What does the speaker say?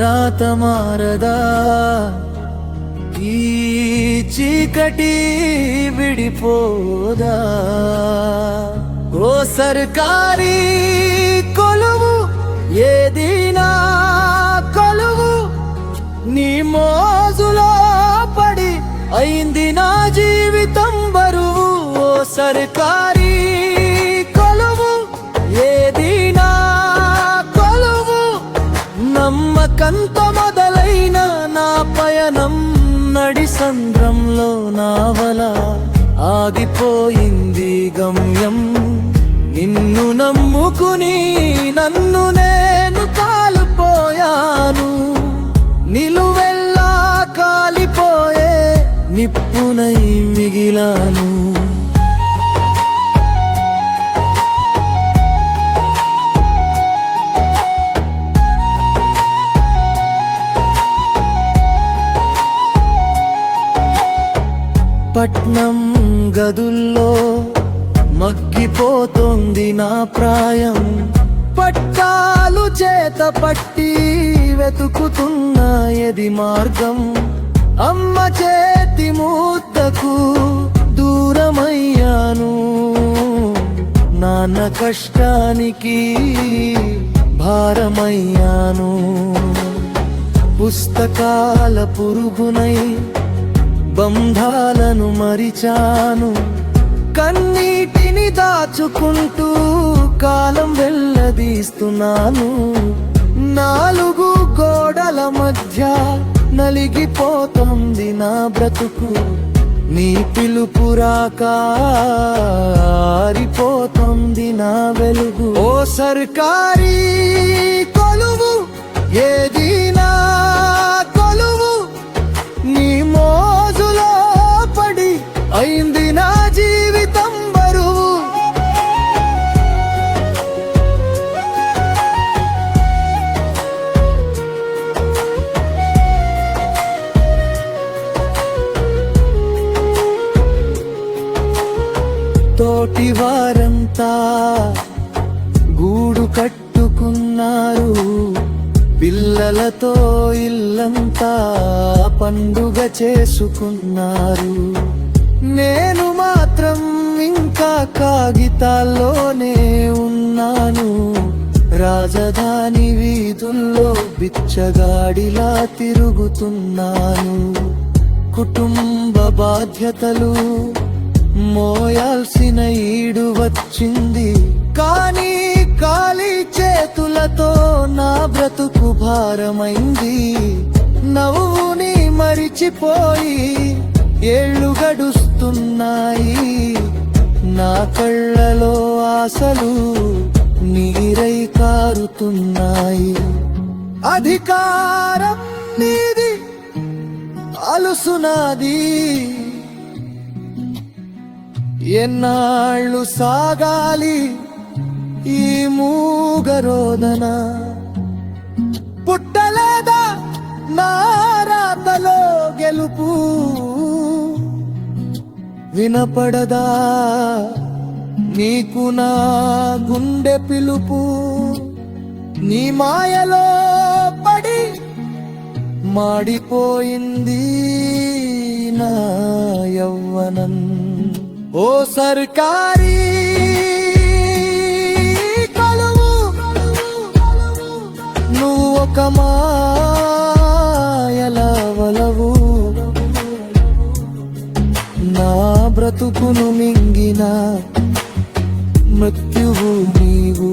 రాత మారదా ఈ చీకటి విడిపోదా ఓ సర్కారీ కొలువు ఏది నా కొలువు నీ మోజులో పడి అయింది నా జీవితం బరువు ఓ సర్కారీ కొలువు ఏది నా కొలువు నమ్మకంతో మొదలైన నా పయనం నడి సంద్రంలో నావల ఆగిపోయింది గమ్యం నిన్ను నమ్ముకుని నన్ను నేను కాలిపోయాను నిలువెల్లా కాలిపోయే నిప్పునై మిగిలాను పట్నం గదుల్లో మగ్గిపోతోంది నా ప్రాయం పట్టాలు చేత పట్టి వెతుకుతున్న ఎది మార్గం అమ్మ చేతి ముద్దకు దూరమయ్యాను నాన్న కష్టానికి భారమయ్యాను పుస్తకాల పురుగునై బంధాలను మరిచాను కన్నీటిని దాచుకుంటూ కాలం వెళ్ళదీస్తున్నాను నాలుగు గోడల మధ్య నలిగిపోతుంది నా బ్రతుకు నీ పిలుపు రాకారిపోతుంది నా వెలుగు ఓ సర్కారీ కొలువు ఏది నా కొలువు నీ మోజులో పడి అయింది నా జీవితం బరువు తోటి వారంతా గూడు కట్టుకున్నారు పిల్లలతో ఇల్లంతా పండుగ చేసుకున్నారు నేను మాత్రం ఇంకా కాగితాల్లోనే ఉన్నాను రాజధాని వీధుల్లో బిచ్చగాడిలా తిరుగుతున్నాను కుటుంబ బాధ్యతలు మోయాల్సిన ఈడు వచ్చింది కానీ ఖాళీ చేతులతో నా బ్రతుకు భారమైంది నవ్వుని మరిచిపోయి ఏళ్ళు గడుస్తున్నాయి నా కళ్ళలో ఆశలు నీరై కారుతున్నాయి అధికారం నీది అలుసునాది ఎన్నాళ్ళు సాగాలి ఈ మూగరోదన పుట్టలేదా నా రాతలో గెలుపు వినపడదా నీకు నా గుండె పిలుపు నీ మాయలో పడి మాడిపోయింది నా యవ్వనం ఓ సర్కారీ కొలువు నువ్వు ఒక మాయలవలవు నా బ్రతుకును మింగిన మృత్యువు నీవు